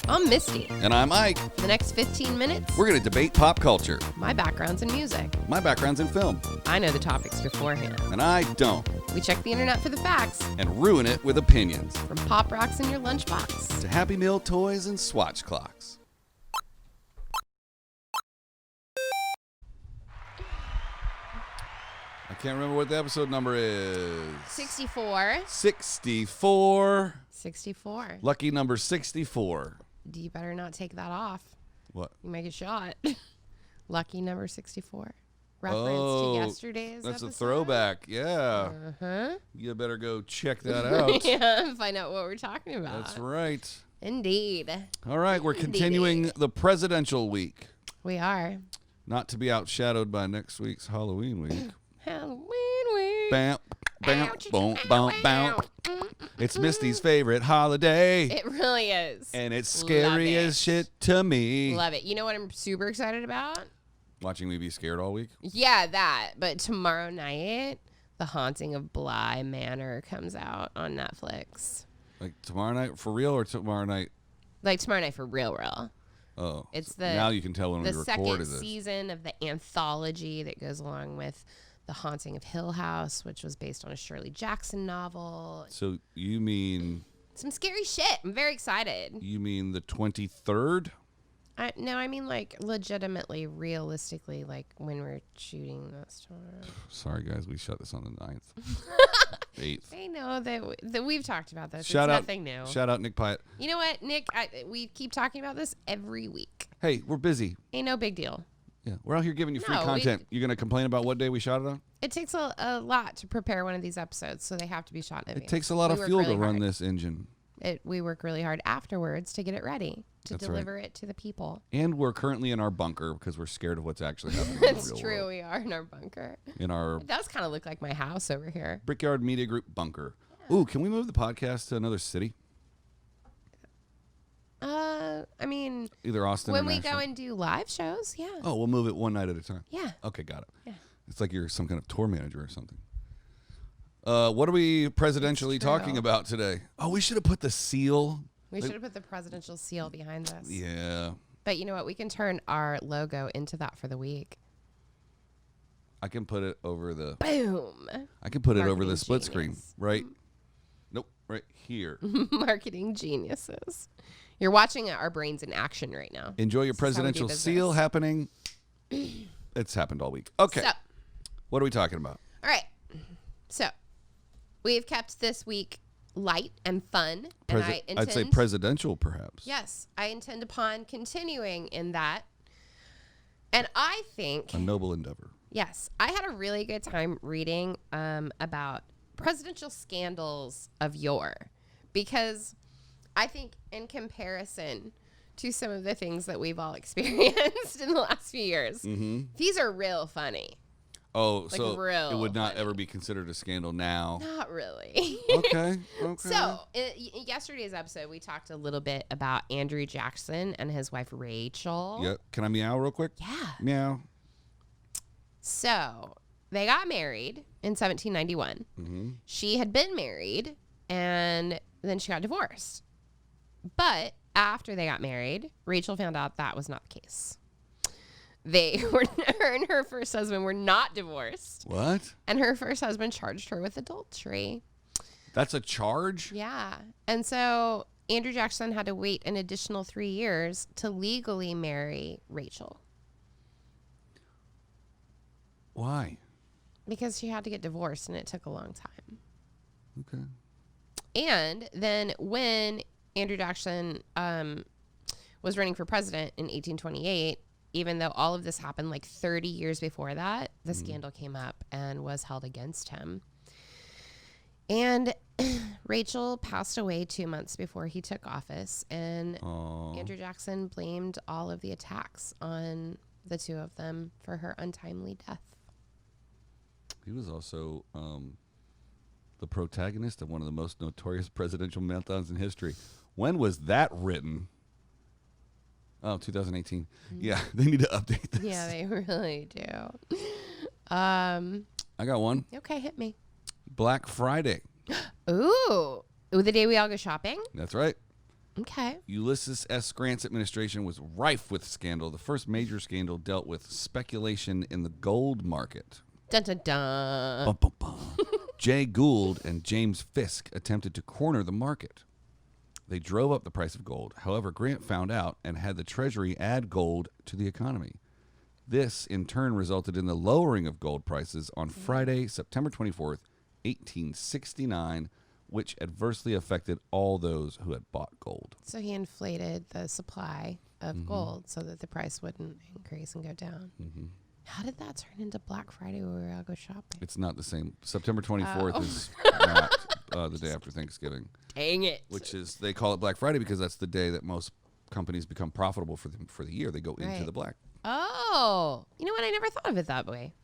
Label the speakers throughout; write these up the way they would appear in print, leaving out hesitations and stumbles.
Speaker 1: I'm Misty.
Speaker 2: And I'm Ike.
Speaker 1: For the next 15 minutes,
Speaker 2: We're going to debate pop culture.
Speaker 1: my background's in music.
Speaker 2: My background's in film.
Speaker 1: I know the topics beforehand.
Speaker 2: And I don't.
Speaker 1: We check the internet for the facts,
Speaker 2: And ruin it with opinions.
Speaker 1: from pop rocks in your lunchbox.
Speaker 2: To Happy Meal toys and swatch clocks. I can't remember what the episode number is.
Speaker 1: 64.
Speaker 2: 64.
Speaker 1: 64.
Speaker 2: Lucky number 64.
Speaker 1: You better not take that off.
Speaker 2: What?
Speaker 1: You make a shot. Lucky number 64. Reference
Speaker 2: Oh,
Speaker 1: to yesterday's
Speaker 2: That's
Speaker 1: episode.
Speaker 2: a throwback. Yeah.
Speaker 1: Uh-huh.
Speaker 2: You better go check that out.
Speaker 1: Yeah, find out what we're talking about.
Speaker 2: That's right.
Speaker 1: Indeed.
Speaker 2: All right, we're continuing the presidential week.
Speaker 1: We are.
Speaker 2: Not to be outshadowed by next week's Halloween week.
Speaker 1: Halloween week.
Speaker 2: Bam, bam, boom, bam, bam. It's Misty's favorite holiday.
Speaker 1: It really is.
Speaker 2: And it's scary
Speaker 1: Love
Speaker 2: as
Speaker 1: it.
Speaker 2: shit to me.
Speaker 1: Love it. You know what I'm super excited about?
Speaker 2: Watching me be scared all week.
Speaker 1: Yeah, that. But tomorrow night, The Haunting of Bly Manor comes out on Netflix.
Speaker 2: Like tomorrow night for real or tomorrow night?
Speaker 1: Like tomorrow night for real.
Speaker 2: Oh.
Speaker 1: It's
Speaker 2: now you can tell when we
Speaker 1: the
Speaker 2: recorded
Speaker 1: second
Speaker 2: this.
Speaker 1: season of the anthology that goes along with The Haunting of Hill House, which was based on a Shirley Jackson novel.
Speaker 2: So you mean
Speaker 1: Some scary shit. I'm very excited.
Speaker 2: the 23rd?
Speaker 1: No, I mean like legitimately, realistically, like when we're shooting this tomorrow.
Speaker 2: Sorry guys, we shut this on the 9th. 8th.
Speaker 1: I know that we've talked about this.
Speaker 2: Shout
Speaker 1: it's
Speaker 2: out,
Speaker 1: nothing new.
Speaker 2: Shout out Nick Pyatt.
Speaker 1: You know what, Nick? We keep talking about this every week.
Speaker 2: Hey, we're busy.
Speaker 1: Ain't no big deal.
Speaker 2: Yeah, we're out here giving you free
Speaker 1: No,
Speaker 2: content. You're going to complain about what day we shot it on?
Speaker 1: It takes a lot to prepare one of these episodes, so they have to be shot in advance.
Speaker 2: It takes a lot of
Speaker 1: We work
Speaker 2: fuel
Speaker 1: really
Speaker 2: to run
Speaker 1: hard.
Speaker 2: this engine.
Speaker 1: We work really hard afterwards to get it ready, to
Speaker 2: That's
Speaker 1: deliver it to the people.
Speaker 2: And we're currently in our bunker because we're scared of what's actually happening in
Speaker 1: That's
Speaker 2: the real
Speaker 1: true.
Speaker 2: world.
Speaker 1: We are in our bunker.
Speaker 2: In our
Speaker 1: It does kind of look like my house over here.
Speaker 2: Brickyard Media Group bunker. Ooh, can we move the podcast to another city?
Speaker 1: I mean,
Speaker 2: Either Austin
Speaker 1: when
Speaker 2: or
Speaker 1: we
Speaker 2: Nashville.
Speaker 1: go and do live shows, yeah.
Speaker 2: Oh, we'll move it one night at a time.
Speaker 1: Yeah.
Speaker 2: Okay, got it.
Speaker 1: Yeah.
Speaker 2: It's like you're some kind of tour manager or something. What are we presidentially talking about today? Oh, we should have put the seal.
Speaker 1: We should have put the presidential seal behind us.
Speaker 2: Yeah.
Speaker 1: But you know what? We can turn our logo into that for the week.
Speaker 2: I can put it over the...
Speaker 1: Boom.
Speaker 2: I can put it over the
Speaker 1: Marketing
Speaker 2: split screen.
Speaker 1: genius.
Speaker 2: Right? Nope. Right here.
Speaker 1: Marketing geniuses. You're watching our brains in action right now.
Speaker 2: Enjoy your
Speaker 1: This is how we do
Speaker 2: presidential
Speaker 1: business.
Speaker 2: seal happening. It's happened all week. Okay.
Speaker 1: So,
Speaker 2: What are we talking about?
Speaker 1: all right. So, we've kept this week light and fun. And I intend,
Speaker 2: I'd say presidential, perhaps.
Speaker 1: yes, I intend upon continuing in that. And I think,
Speaker 2: A noble endeavor.
Speaker 1: yes, I had a really good time reading about presidential scandals of yore, because I think in comparison to some of the things that we've all experienced in the last few years, these are real funny.
Speaker 2: Oh,
Speaker 1: Like
Speaker 2: so
Speaker 1: real
Speaker 2: it would not
Speaker 1: funny.
Speaker 2: ever be considered a scandal now.
Speaker 1: Not really.
Speaker 2: Okay. Okay.
Speaker 1: So, in yesterday's episode, we talked a little bit about Andrew Jackson and his wife Rachel.
Speaker 2: Yep. Can I meow real quick?
Speaker 1: Yeah.
Speaker 2: Meow.
Speaker 1: So, they got married in 1791.
Speaker 2: Mm-hmm.
Speaker 1: She had been married, and then she got divorced. But after they got married, Rachel found out that was not the case. Her and her first husband were not divorced.
Speaker 2: What?
Speaker 1: And her first husband charged her with adultery.
Speaker 2: That's a charge?
Speaker 1: Yeah. And so Andrew Jackson had to wait an additional 3 years to legally marry Rachel
Speaker 2: Why?
Speaker 1: because she had to get divorced and it took a long time.
Speaker 2: Okay.
Speaker 1: And then when Andrew Jackson was running for president in 1828, even though all of this happened like 30 years before that, the scandal came up and was held against him. And Rachel passed away 2 months before he took office, and Andrew Jackson blamed all of the attacks on the two of them for her untimely death.
Speaker 2: He was also the protagonist of one of the most notorious presidential meltdowns in history. When was that written? Oh, 2018. Yeah, they need to update this.
Speaker 1: Yeah, they really do.
Speaker 2: I got one.
Speaker 1: Okay, hit me.
Speaker 2: Black Friday.
Speaker 1: Ooh, the day we all go shopping?
Speaker 2: That's right.
Speaker 1: Okay.
Speaker 2: Ulysses S. Grant's administration was rife with scandal. The first major scandal dealt with speculation in the gold market.
Speaker 1: Dun, dun, dun.
Speaker 2: Bum, bum, bum. Jay Gould and James Fisk attempted to corner the market. They drove up the price of gold. However, Grant found out and had the Treasury add gold to the economy. This, in turn, resulted in the lowering of gold prices on Friday, September 24th, 1869, which adversely affected all those who had bought gold.
Speaker 1: So he inflated the supply of gold so that the price wouldn't increase and go down.
Speaker 2: Mm-hmm.
Speaker 1: How did that turn into Black Friday where we all go shopping?
Speaker 2: It's not the same. September 24th is not the day after Thanksgiving.
Speaker 1: Dang it.
Speaker 2: Which is, they call it Black Friday because that's the day that most companies become profitable for the year. They go into
Speaker 1: Right.
Speaker 2: the black.
Speaker 1: Oh, you know what? I never thought of it that way.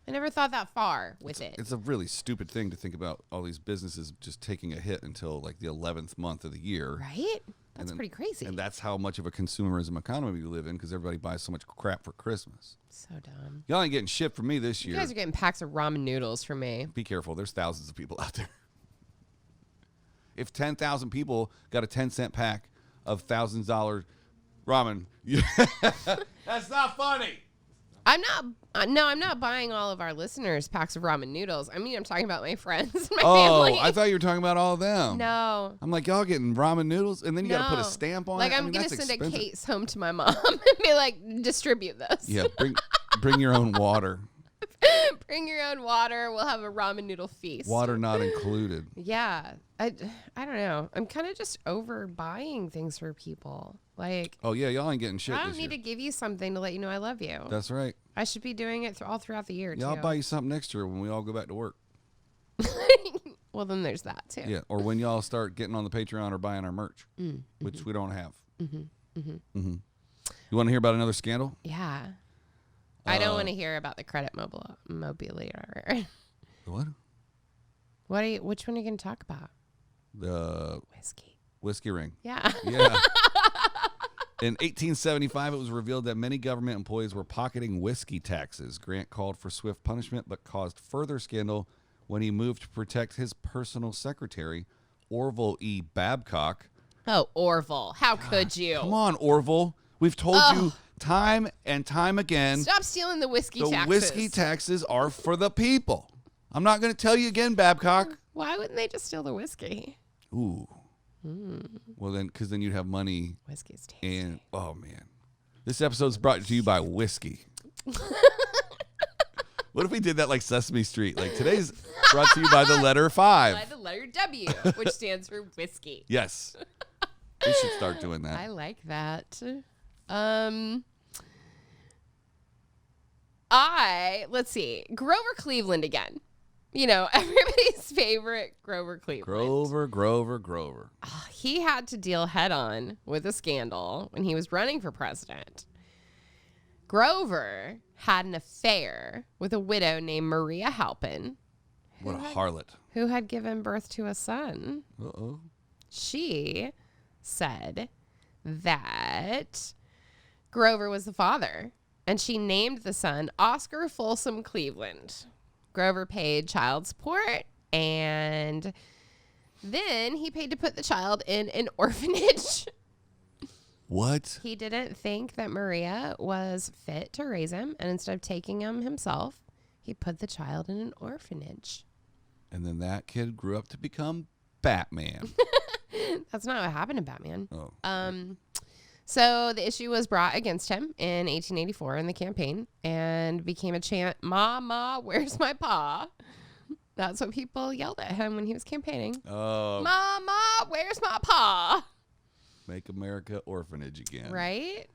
Speaker 1: I never thought that far with it.
Speaker 2: It's a really stupid thing to think about all these businesses just taking a hit until like the 11th month of the year.
Speaker 1: Right? That's pretty crazy.
Speaker 2: And that's how much of a consumerism economy we live in because everybody buys so much crap for Christmas.
Speaker 1: So dumb.
Speaker 2: Y'all ain't getting shit from me this
Speaker 1: You
Speaker 2: year.
Speaker 1: guys are getting packs of ramen noodles from me.
Speaker 2: Be careful. There's thousands of people out there. If 10,000 people got a 10-cent pack of $1,000 ramen, that's not funny.
Speaker 1: I'm not buying all of our listeners packs of ramen noodles. I mean, I'm talking about my friends and my family.
Speaker 2: I thought you were talking about all of them.
Speaker 1: No.
Speaker 2: I'm like, y'all getting ramen noodles, and then you got to put a stamp on it.
Speaker 1: I'm
Speaker 2: mean,
Speaker 1: going to
Speaker 2: that's
Speaker 1: send
Speaker 2: expensive.
Speaker 1: a case home to my mom and be like, distribute this.
Speaker 2: Yeah, bring your own water.
Speaker 1: Bring your own water. We'll have a ramen noodle feast.
Speaker 2: Water not included.
Speaker 1: Yeah. I don't know. I'm kind of just over buying things for people. Like,
Speaker 2: Oh, yeah, y'all ain't getting shit
Speaker 1: I don't
Speaker 2: this
Speaker 1: need
Speaker 2: year.
Speaker 1: to give you something to let you know I love you.
Speaker 2: That's right.
Speaker 1: I should be doing it all throughout the year,
Speaker 2: Yeah,
Speaker 1: too.
Speaker 2: I'll buy you something next year when we all go back to work.
Speaker 1: Well, then there's that, too.
Speaker 2: Yeah, or when y'all start getting on the Patreon or buying our merch, which we don't have. You want to hear about another scandal?
Speaker 1: Yeah. I don't want to hear about the credit mobilier.
Speaker 2: What?
Speaker 1: Which one are you going to talk about?
Speaker 2: The whiskey ring.
Speaker 1: Yeah.
Speaker 2: Yeah. In 1875, it was revealed that many government employees were pocketing whiskey taxes. Grant called for swift punishment, but caused further scandal when he moved to protect his personal secretary, Orville E. Babcock.
Speaker 1: Oh, Orville. How could you?
Speaker 2: Come on, Orville. We've told you time and time again.
Speaker 1: Stop stealing the whiskey taxes.
Speaker 2: The whiskey taxes are for the people. I'm not going to tell you again, Babcock.
Speaker 1: Why wouldn't they just steal the whiskey?
Speaker 2: Ooh. Well, then, because then you'd have money.
Speaker 1: Whiskey's tasty.
Speaker 2: And, oh, man. This episode's brought to you by whiskey. What if we did that like Sesame Street? Like, today's brought to you by the letter 5.
Speaker 1: By the letter W, which stands for whiskey.
Speaker 2: Yes. We should start doing that.
Speaker 1: I like that. Let's see, Grover Cleveland again. You know, everybody's favorite Grover Cleveland.
Speaker 2: Grover.
Speaker 1: He had to deal head on with a scandal when he was running for president. Grover had an affair with a widow named Maria Halpin.
Speaker 2: What a harlot.
Speaker 1: Who had given birth to a son.
Speaker 2: Uh-oh.
Speaker 1: She said that Grover was the father, and she named the son Oscar Folsom Cleveland. Grover paid child support, and then he paid to put the child in an orphanage.
Speaker 2: What?
Speaker 1: He didn't think that Maria was fit to raise him, and instead of taking him himself, he put the child in an orphanage.
Speaker 2: And then that kid grew up to become Batman.
Speaker 1: That's not what happened to Batman.
Speaker 2: Oh.
Speaker 1: So the issue was brought against him in 1884 in the campaign and became a chant, "Ma, Ma, where's my pa?" That's what people yelled at him when he was campaigning.
Speaker 2: Oh.
Speaker 1: "Ma, Ma, where's my pa?"
Speaker 2: Make America orphanage again.
Speaker 1: Right?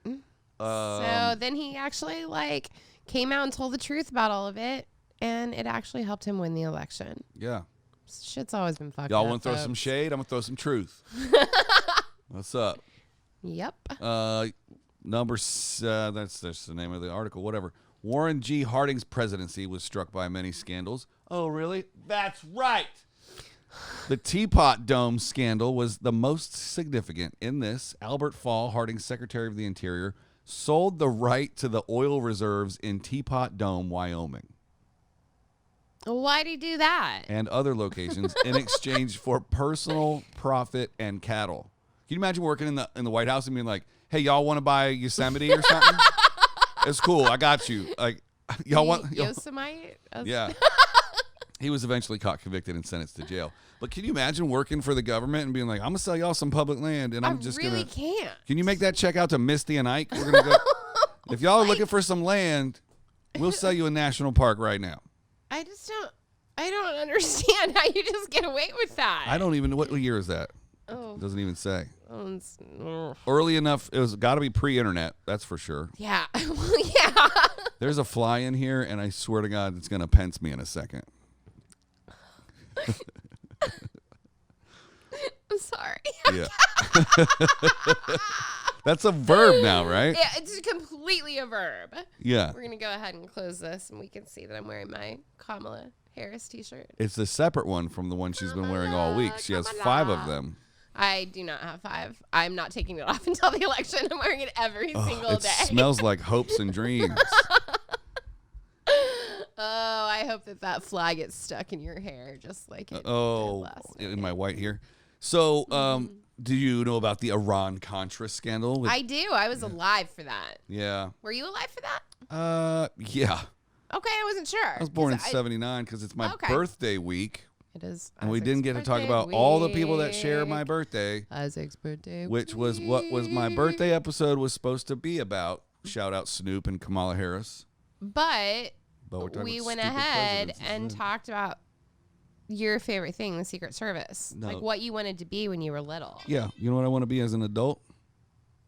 Speaker 1: So then he actually came out and told the truth about all of it, and it actually helped him win the election.
Speaker 2: Yeah.
Speaker 1: Shit's always been fucked
Speaker 2: Y'all
Speaker 1: up.
Speaker 2: want to throw some shade? I'm going to throw some truth. What's up?
Speaker 1: Yep.
Speaker 2: That's the name of the article, whatever. Warren G. Harding's presidency was struck by many scandals. Oh, really? That's right. The Teapot Dome scandal was the most significant. In this, Albert Fall, Harding's Secretary of the Interior, sold the right to the oil reserves in Teapot Dome, Wyoming,
Speaker 1: Why'd he do that?
Speaker 2: and other locations in exchange for personal profit and cattle. you imagine working in the White House and being like, "Hey, y'all want to buy Yosemite or something? It's cool. I got you." Like, y'all want
Speaker 1: Yosemite?
Speaker 2: Yeah. He was eventually caught, convicted, and sentenced to jail. But can you imagine working for the government and being like, "I'm gonna sell y'all some public land, and I'm just
Speaker 1: really
Speaker 2: gonna."
Speaker 1: Can't.
Speaker 2: Can you make that check out to Misty and Ike? We're gonna go. If y'all are looking for some land, we'll sell you a national park right now.
Speaker 1: I don't understand how you just get away with that.
Speaker 2: I don't even know what year is that.
Speaker 1: Oh.
Speaker 2: It doesn't even say.
Speaker 1: Oh.
Speaker 2: Early enough. It was got to be pre-internet. That's for sure.
Speaker 1: Yeah. Yeah.
Speaker 2: There's a fly in here, and I swear to God, it's gonna Pence me in a second.
Speaker 1: I'm sorry.
Speaker 2: Yeah. That's a verb now, right?
Speaker 1: Yeah, it's completely a verb.
Speaker 2: Yeah.
Speaker 1: We're going to go ahead and close this, and we can see that I'm wearing my Kamala Harris t-shirt.
Speaker 2: It's the separate one from the one she's been wearing all week. She has 5 of them.
Speaker 1: I do not have 5. I'm not taking it off until the election. I'm wearing it every single day.
Speaker 2: It smells like hopes and dreams.
Speaker 1: Oh, I hope that fly gets stuck in your hair just like it did last night.
Speaker 2: In my white hair. So, do you know about the Iran-Contra scandal?
Speaker 1: I do. I was alive for that.
Speaker 2: Yeah.
Speaker 1: Were you alive for that?
Speaker 2: Yeah.
Speaker 1: Okay, I wasn't sure.
Speaker 2: I was born in 79 because it's my birthday week.
Speaker 1: It is.
Speaker 2: And we didn't get to talk about all the people that share my birthday.
Speaker 1: Isaac's birthday
Speaker 2: Which was what was my birthday episode was supposed to be about. Shout out Snoop and Kamala Harris.
Speaker 1: But
Speaker 2: we
Speaker 1: went ahead and talked about your favorite thing, the Secret Service.
Speaker 2: No.
Speaker 1: Like what you wanted to be when you were little.
Speaker 2: Yeah. You know what I want to be as an adult?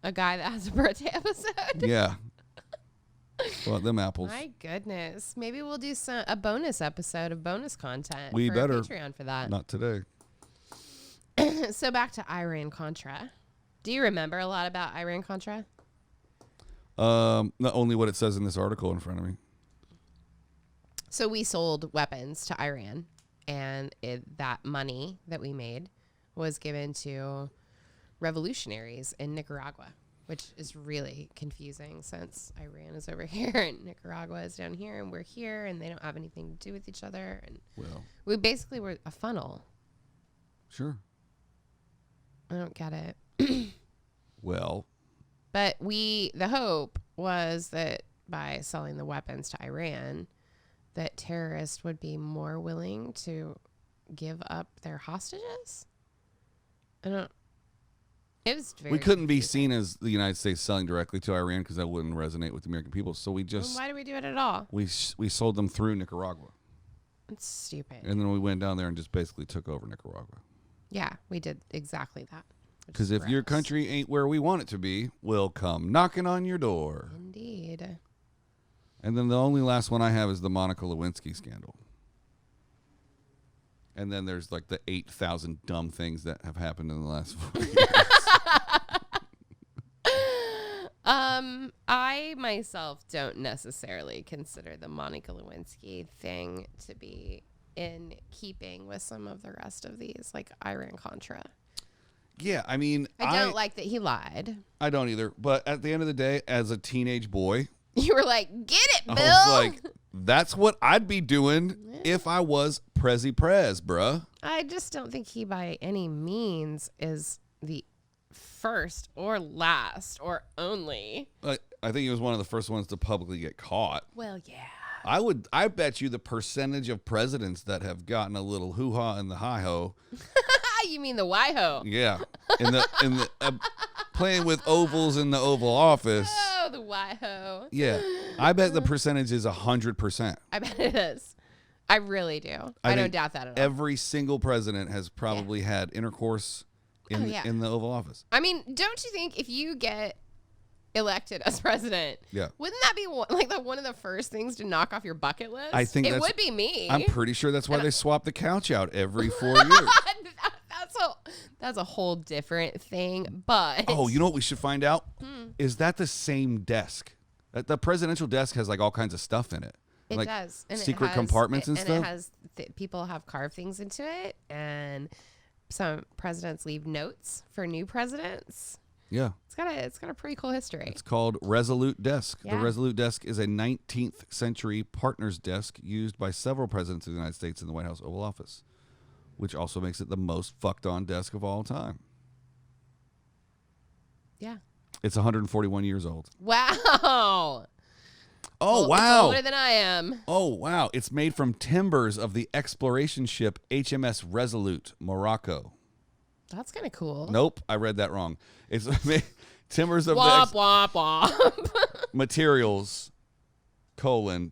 Speaker 1: A guy that has a birthday episode.
Speaker 2: Yeah. Well, them apples.
Speaker 1: My goodness. Maybe we'll do a bonus episode of bonus content.
Speaker 2: We
Speaker 1: for
Speaker 2: better.
Speaker 1: Patreon for that.
Speaker 2: Not today.
Speaker 1: So back to Iran-Contra. Do you remember a lot about Iran-Contra?
Speaker 2: Not only what it says in this article in front of me.
Speaker 1: So we sold weapons to Iran, and that money that we made was given to revolutionaries in Nicaragua, which is really confusing since Iran is over here and Nicaragua is down here, and we're here, and they don't have anything to do with each other. And we basically were a funnel.
Speaker 2: Sure.
Speaker 1: I don't get it.
Speaker 2: Well.
Speaker 1: But the hope was that by selling the weapons to Iran, that terrorists would be more willing to give up their hostages. It was very
Speaker 2: we couldn't be
Speaker 1: confusing.
Speaker 2: seen as the United States selling directly to Iran because that wouldn't resonate with the American people. So we just
Speaker 1: Why did we do it at all?
Speaker 2: we sold them through Nicaragua,
Speaker 1: It's stupid.
Speaker 2: and then we went down there and just basically took over Nicaragua.
Speaker 1: Yeah, we did exactly that.
Speaker 2: Because if your country ain't where we want it to be, we'll come knocking on your door.
Speaker 1: Indeed.
Speaker 2: And then the only last one I have is the Monica Lewinsky scandal. And then there's like the 8,000 dumb things that have happened in the last 4 years.
Speaker 1: I myself don't necessarily consider the Monica Lewinsky thing to be in keeping with some of the rest of these, like Iran-Contra.
Speaker 2: Yeah, I mean,
Speaker 1: I don't like that he lied.
Speaker 2: I don't either. But at the end of the day, as a teenage boy,
Speaker 1: You were like, get it, Bill.
Speaker 2: I was like, that's what I'd be doing if I was Prez, bruh.
Speaker 1: I just don't think he by any means is the first or last or only.
Speaker 2: I think he was one of the first ones to publicly get caught.
Speaker 1: Well, yeah.
Speaker 2: I bet you the percentage of presidents that have gotten a little hoo-ha in the hi-ho.
Speaker 1: You mean the Why-Ho?
Speaker 2: Yeah. In the playing with ovals in the Oval Office.
Speaker 1: Oh, the Why-Ho.
Speaker 2: Yeah. I bet the percentage is 100%.
Speaker 1: I bet it is. I really do. I don't doubt that at all.
Speaker 2: Every single president has probably had intercourse in the Oval Office.
Speaker 1: I mean, don't you think if you get elected as president, wouldn't that be one of the first things to knock off your bucket list?
Speaker 2: I think
Speaker 1: it would be me.
Speaker 2: I'm pretty sure that's why they swap the couch out every 4 years.
Speaker 1: That's a whole different thing. But
Speaker 2: you know what we should find out? Is that the same desk? The presidential desk has like all kinds of stuff in it.
Speaker 1: It
Speaker 2: like
Speaker 1: does. And
Speaker 2: secret compartments and stuff.
Speaker 1: And it has people have carved things into it, and some presidents leave notes for new presidents.
Speaker 2: Yeah.
Speaker 1: It's got a pretty cool history.
Speaker 2: It's called Resolute Desk.
Speaker 1: Yeah.
Speaker 2: The Resolute Desk is a 19th century partner's desk used by several presidents of the United States in the White House Oval Office, which also makes it the most fucked on desk of all time.
Speaker 1: Yeah.
Speaker 2: It's 141 years old.
Speaker 1: Wow.
Speaker 2: Oh,
Speaker 1: Well,
Speaker 2: wow.
Speaker 1: It's older than I am.
Speaker 2: Oh, wow. It's made from timbers of the exploration ship HMS Resolute, Morocco.
Speaker 1: That's kind of cool.
Speaker 2: Nope, I read that wrong. It's timbers of
Speaker 1: Womp, womp, womp.
Speaker 2: materials,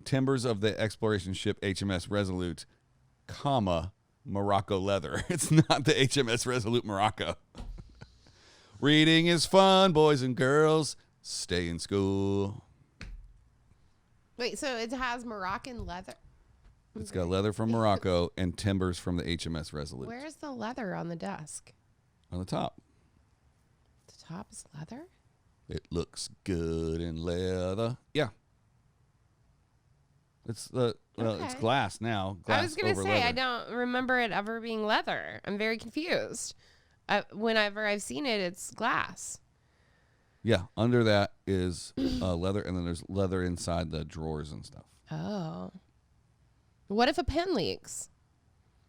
Speaker 2: timbers of the exploration ship HMS Resolute, Morocco leather. It's not the HMS Resolute Morocco. Reading is fun, boys and girls. Stay in school.
Speaker 1: Wait, so it has Moroccan leather?
Speaker 2: It's got leather from Morocco and timbers from the HMS Resolute.
Speaker 1: Where's the leather on the desk?
Speaker 2: On the top.
Speaker 1: The top is leather?
Speaker 2: It looks good in leather. Yeah. It's it's glass now. Glass
Speaker 1: I was going to say,
Speaker 2: leather.
Speaker 1: I don't remember it ever being leather. I'm very confused. Whenever I've seen it, it's glass.
Speaker 2: Yeah, under that is leather, and then there's leather inside the drawers and stuff.
Speaker 1: Oh. What if a pen leaks?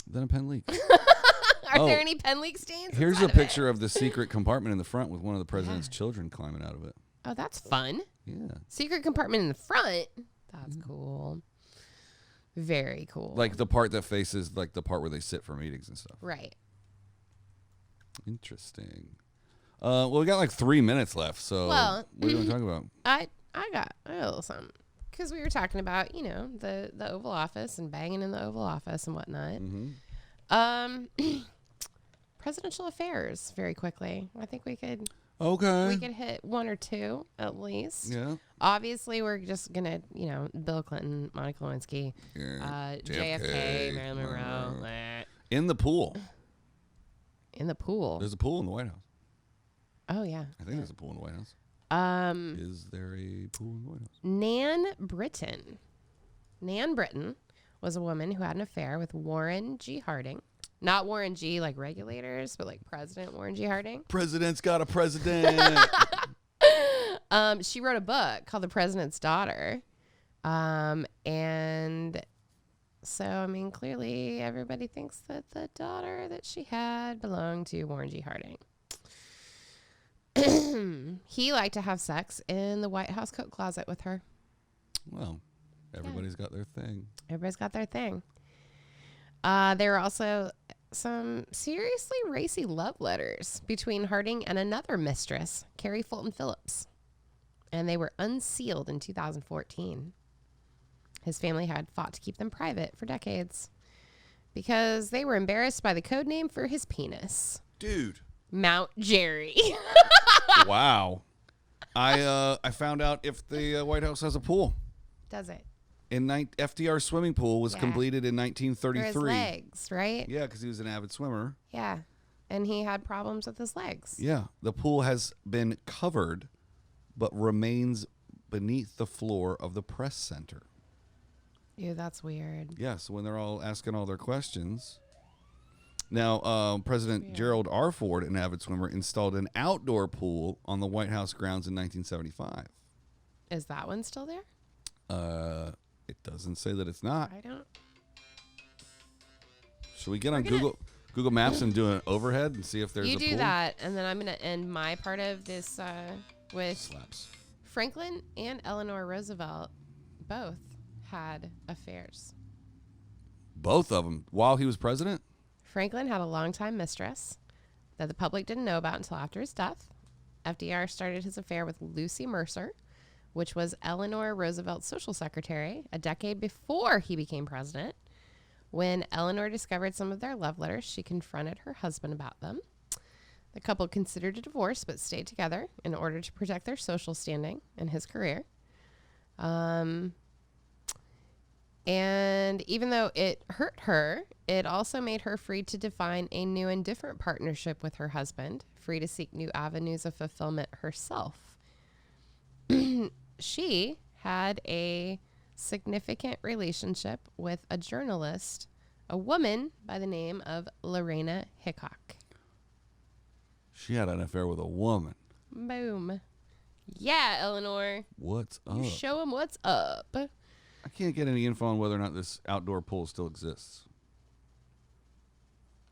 Speaker 2: Then a pen leaks.
Speaker 1: Are there any pen leak stains?
Speaker 2: Here's a picture of the secret compartment in the front with one of the president's children climbing out of it.
Speaker 1: Oh, that's fun.
Speaker 2: Yeah.
Speaker 1: Secret compartment in the front. That's cool. Very cool.
Speaker 2: Like the part that faces like the part where they sit for meetings and stuff.
Speaker 1: Right.
Speaker 2: Interesting. Well, we got like 3 minutes left, so
Speaker 1: Well,
Speaker 2: what do you want to talk about?
Speaker 1: I got a little something. Because we were talking about, the Oval Office and banging in the Oval Office and whatnot.
Speaker 2: Mm-hmm.
Speaker 1: Presidential affairs, very quickly. I think we could hit one or two at least.
Speaker 2: Yeah.
Speaker 1: Obviously, we're just gonna, Bill Clinton, Monica Lewinsky, JFK, Marilyn Monroe,
Speaker 2: in the pool.
Speaker 1: in the pool.
Speaker 2: There's a pool in the White House.
Speaker 1: Oh yeah.
Speaker 2: I think there's a pool in the White House. Is there a pool in the White House?
Speaker 1: Nan Britton. Nan Britton was a woman who had an affair with Warren G. Harding. Not Warren G. like regulators, but like President Warren G. Harding.
Speaker 2: President's got a president.
Speaker 1: She wrote a book called The President's Daughter. And so, I mean, clearly everybody thinks that the daughter that she had belonged to Warren G. Harding. He liked to have sex in the White House coat closet with her.
Speaker 2: Well, everybody's got their thing.
Speaker 1: Everybody's got their thing. There were also some seriously racy love letters between Harding and another mistress, Carrie Fulton Phillips. And they were unsealed in 2014. His family had fought to keep them private for decades because they were embarrassed by the code name for his penis.
Speaker 2: Dude.
Speaker 1: Mount Jerry.
Speaker 2: Wow. I found out if the White House has a pool.
Speaker 1: Does it?
Speaker 2: FDR's swimming pool was completed in 1933.
Speaker 1: For his legs, right?
Speaker 2: Yeah, because he was an avid swimmer.
Speaker 1: Yeah. And he had problems with his legs.
Speaker 2: Yeah. The pool has been covered, but remains beneath the floor of the press center.
Speaker 1: Ew, that's weird.
Speaker 2: Yeah, so when they're all asking all their questions. Now, President Gerald R. Ford, an avid swimmer, installed an outdoor pool on the White House grounds in 1975.
Speaker 1: Is that one still there?
Speaker 2: It doesn't say that it's not.
Speaker 1: I don't.
Speaker 2: Should we get on Google Maps and do an overhead and see if there's a pool?
Speaker 1: You do that, and then I'm going to end my part of this with
Speaker 2: Slaps.
Speaker 1: Franklin and Eleanor Roosevelt both had affairs.
Speaker 2: Both of them while he was president?
Speaker 1: Franklin had a longtime mistress that the public didn't know about until after his death. FDR started his affair with Lucy Mercer, which was Eleanor Roosevelt's social secretary, a decade before he became president. When Eleanor discovered some of their love letters, she confronted her husband about them. The couple considered a divorce but stayed together in order to protect their social standing and his career. And even though it hurt her, it also made her free to define a new and different partnership with her husband, free to seek new avenues of fulfillment herself. She had a significant relationship with a journalist, a woman by the name of Lorena Hickok.
Speaker 2: She had an affair with a woman.
Speaker 1: Boom. Yeah, Eleanor.
Speaker 2: What's up?
Speaker 1: You show him what's up.
Speaker 2: I can't get any info on whether or not this outdoor pool still exists.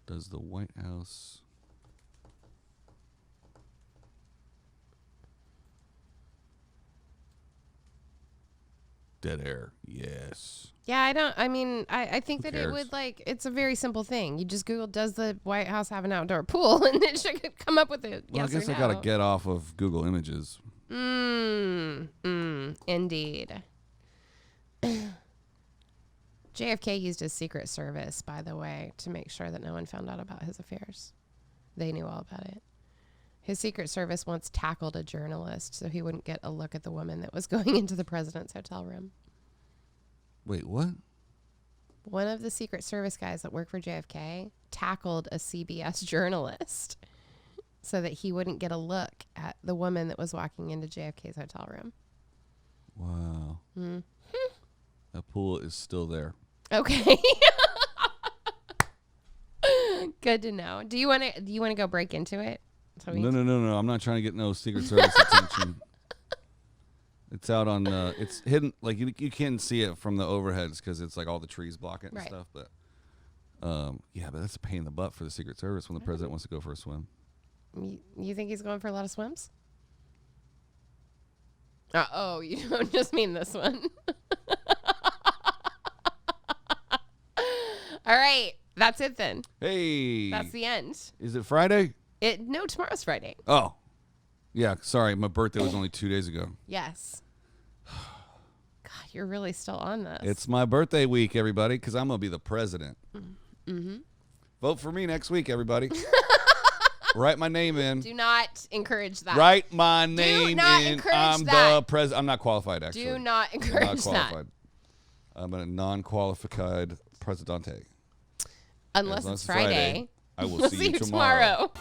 Speaker 2: Does the White House dead air. Yes.
Speaker 1: Yeah, I think that it would it's a very simple thing. You just Google, does the White House have an outdoor pool? And it should come up with a
Speaker 2: Well,
Speaker 1: yes
Speaker 2: I guess
Speaker 1: or
Speaker 2: I
Speaker 1: no.
Speaker 2: got to get off of Google Images.
Speaker 1: Indeed. JFK used his Secret Service, by the way, to make sure that no one found out about his affairs. They knew all about it. His Secret Service once tackled a journalist so he wouldn't get a look at the woman that was going into the president's hotel room.
Speaker 2: Wait, what?
Speaker 1: One of the Secret Service guys that worked for JFK tackled a CBS journalist so that he wouldn't get a look at the woman that was walking into JFK's hotel room.
Speaker 2: Wow. That pool is still there.
Speaker 1: Okay. Good to know. Do you want to go break into it?
Speaker 2: No. I'm not trying to get no Secret Service attention. It's out on. It's hidden. Like you can't see it from the overheads because it's like all the trees block it and stuff. But yeah, but that's a pain in the butt for the Secret Service when the president wants to go for a swim.
Speaker 1: You think he's going for a lot of swims? Oh, you don't just mean this one. All right. That's it then.
Speaker 2: Hey.
Speaker 1: That's the end.
Speaker 2: Is it Friday?
Speaker 1: No, tomorrow's Friday.
Speaker 2: Oh. Yeah, sorry. My birthday was only 2 days ago.
Speaker 1: Yes. God, you're really still on this.
Speaker 2: It's my birthday week, everybody, because I'm going to be the president.
Speaker 1: Mm-hmm.
Speaker 2: Vote for me next week, everybody. Write my name in.
Speaker 1: Do not encourage that.
Speaker 2: Write my name in. I'm the president. I'm not qualified, actually.
Speaker 1: Do not encourage that.
Speaker 2: I'm a non-qualified presidente.
Speaker 1: Unless it's Friday.
Speaker 2: I will see you tomorrow.